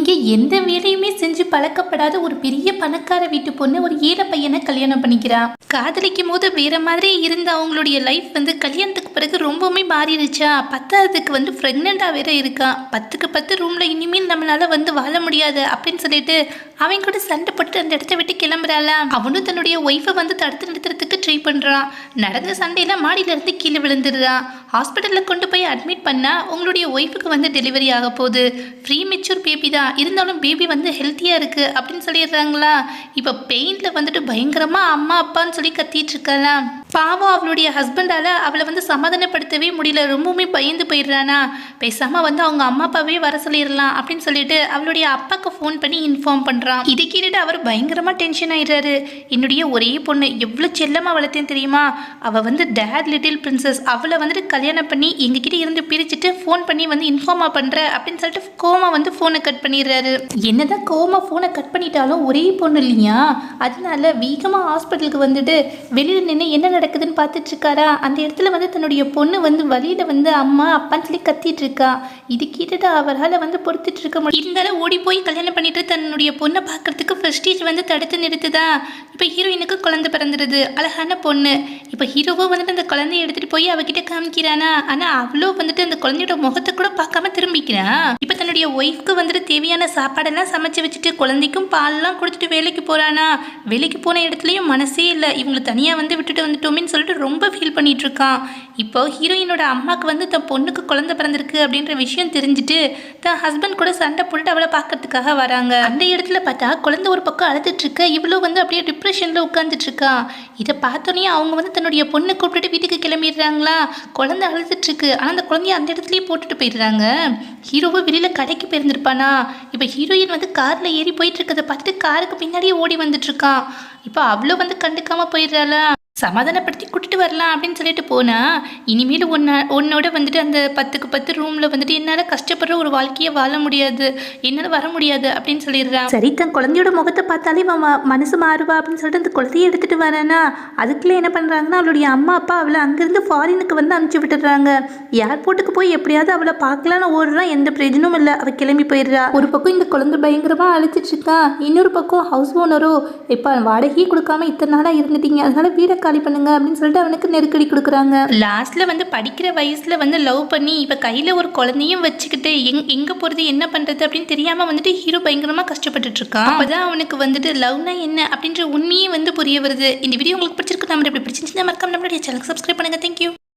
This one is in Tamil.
இங்கே எந்த வேலையுமே செஞ்சு பழக்கப்படாத ஒரு பெரிய பணக்கார வீட்டு பொண்ணு ஒரு ஏழை பையனை கல்யாணம் பண்ணிக்கிறா. காதலிக்கும் போது வேற மாதிரி இருந்த அவங்களுடைய லைஃப் கல்யாணத்துக்கு பிறகு ரொம்பவுமே மாறிடுச்சா. பத்தாவதுக்கு ப்ரெக்னெண்டா வேற இருக்கா. 10க்கு 10 ரூம்ல இனிமேல் நம்மளால வாழ முடியாது அப்படின்னு சொல்லிட்டு அவன் கூட சண்டை போட்டு அந்த இடத்த விட்டு கிளம்புறாள. அவனும் தன்னுடைய ஒய்ஃபை தடுத்து நிறுத்துறதுக்கு ட்ரை பண்றான். நடந்த சண்டையில மாடியில இருந்து கீழே விழுந்துடுறான். ஹாஸ்பிட்டல்ல கொண்டு போய் அட்மிட் பண்ணா உங்களுடைய ஒய்ஃபுக்கு டெலிவரி ஆக போகுது. ப்ரீ மெச்சூர் பேபி தான், இருந்தாலும் பேபி ஹெல்த்தியா இருக்கு அப்படின்னு சொல்லிடுறாங்களா. இப்ப பெயின்ல பயங்கரமா அம்மா அப்பான்னு சொல்லி கத்திட்டு இருக்கலாம். பாவம் அவளுடைய ஹஸ்பண்டால அவளை சமாதானப்படுத்தவே முடியல. ரொம்பவுமே பயந்து போயிடுறானா. பேசாம அவங்க அம்மா அப்பாவே வர சொல்லிடலாம் அப்படின்னு சொல்லிட்டு அவளுடைய அப்பாக்கு ஃபோன் பண்ணி இன்ஃபார்ம் பண்றான். இதை கேட்டுட்டு அவர் பயங்கரமா டென்ஷன் ஆயிடுறாரு. என்னுடைய ஒரே பொண்ணு எவ்வளவு செல்லமா வளர்த்தேன் தெரியுமா. அவ டேட் லிட்டில் பிரின்சஸ். அவளை கல்யாணம் பண்ணி எங்ககிட்ட இருந்து பிரிச்சுட்டு ஃபோன் பண்ணி இன்ஃபார்மா பண்ற அப்படின்னு சொல்லிட்டு கோமா ஃபோனை கட் பண்ணிடுறாரு. என்னதான் கோமா ஃபோனை கட் பண்ணிட்டாலும் ஒரே பொண்ணு இல்லையா, அதனால வேகமா ஹாஸ்பிட்டலுக்கு வெளியில நின்று என்ன நடக்குதுன்னு பார்த்துட்டு இருக்காரா. அந்த இடத்துல தன்னுடைய பொண்ணு வழியில அம்மா அப்பான்னு சொல்லி கத்திட்டு இருக்கா. இது கேட்டுட்டு அவரால் பொறுத்துட்டு இருக்க முடியும். இருந்தாலும் ஓடி போய் கல்யாணம் பண்ணிட்டு தன்னுடைய பொண்ணை பார்க்கறதுக்கு பிரஸ்டீஜ் தடுத்து நிறுத்துதா. இப்போ ஹீரோயினுக்கு குழந்தை பிறந்துடுது, அழகான பொண்ணு. இப்போ ஹீரோவோ அந்த குழந்தைய எடுத்துட்டு போய் அவகிட்ட காமிக்கிறானா. ஆனா அவ்வளோ அந்த குழந்தையோட முகத்தை கூட பார்க்காம திரும்பிக்கிறான். இப்போ தன்னுடைய ஒய்ஃப்க்கு தேவையான சாப்பாடெல்லாம் சமைச்சு வச்சுட்டு குழந்தைக்கும் பால்லாம் கொடுத்துட்டு வேலைக்கு போறானா. வேலைக்கு போன இடத்துலயும் மனசே இல்லை, இவங்களை தனியா விட்டுட்டு வந்துட்டோமேன்னு சொல்லிட்டு ரொம்ப ஃபீல் பண்ணிட்டு இருக்கான். இப்போ ஹீரோயினோட அம்மாவுக்கு தன் பொண்ணுக்கு குழந்தை பிறந்திருக்கு அப்படின்ற விஷயம் தெரிஞ்சுட்டு தன் ஹஸ்பண்ட் கூட சண்டை போட்டுட்டு அவளை பார்க்கறதுக்காக வராங்க. அந்த இடத்துல பார்த்தா குழந்தை ஒரு பக்கம் அழுதுட்டு இருக்க, இவ்வளோ அப்படியே டிப்ரெஷன்ல உட்காந்துட்டு இருக்கா. இதை பார்த்தோன்னே அவங்க தன்னுடைய பொண்ணை கூப்பிட்டுட்டு வீட்டுக்கு கிளம்பிடுறாங்களா. குழந்தை அழுதுட்டு இருக்கு, ஆனால் அந்த குழந்தைய அந்த இடத்துலயே போட்டுட்டு போயிடுறாங்க. ஹீரோவை வெளியில கடைக்கு போயிருந்திருப்பானா. இப்போ ஹீரோயின் கார்ல ஏறி போயிட்டு இருக்கதை பார்த்துட்டு காருக்கு பின்னாடியே ஓடி வந்துட்டு இருக்கான். இப்போ அவ்வளோ கண்டுக்காம போயிடுறாளா. சமாதானப்படுத்தி கூட்டிட்டு வரலாம் அப்படின்னு சொல்லிட்டு போனா, இனிமேல் உன்னோட அந்த 10க்கு 10 ரூம்ல என்னால் கஷ்டப்படுற ஒரு வாழ்க்கையை வாழ முடியாது, என்னால் வர முடியாது அப்படின்னு சொல்லிடுறான். சரி, தன் குழந்தையோட முகத்தை பார்த்தாலே மனசு மாறுவா அப்படின்னு சொல்லிட்டு அந்த குழந்தைய எடுத்துட்டு வரானா. அதுக்குள்ள என்ன பண்றாங்கன்னா, அவளுடைய அம்மா அப்பா அவளை அங்கிருந்து ஃபாரினுக்கு அனுப்பிச்சு விட்டுடுறாங்க. ஏர்போர்ட்டுக்கு போய் எப்படியாவது அவளை பார்க்கலான்னு ஓடுறான். எந்த பிரயோஜனமும் இல்லை, அவள் கிளம்பி போயிடுறா. ஒரு பக்கம் இந்த குழந்தை பயங்கரமா அழைச்சிட்டு இருக்கா, இன்னொரு பக்கம் ஹவுஸ் ஓனரோ இப்போ வாடகையே கொடுக்காம இத்தனை நாளா இருந்துட்டீங்க, அதனால வீடை காலி பண்ணுங்க அப்படின்னு சொல்லிட்டு அவனுக்கு நெருக்கடி கொடுக்குறாங்க. லாஸ்ட்ல படிக்கிற வயசுல லவ் பண்ணி இப்ப கையில ஒரு குழந்தையும் வச்சுக்கிட்டு எங்க போறது என்ன பண்றது அப்படின்னு தெரியாம ஹீரோ பயங்கரமா கஷ்டப்பட்டுட்டு இருக்கான். அப்பதான் அவனுக்கு லவ்னா என்ன அப்படின்ற உண்மையே புரிய வருது. இந்த வீடியோ உங்களுக்கு பிடிச்சிருக்கு, நம்ம எப்படி பிடிச்சிருந்துச்சுன்னா மறக்காம நம்மளுடைய சேனலுக்கு சப்ஸ்கிரைப் பண்ணுங்க. தேங்க்யூ.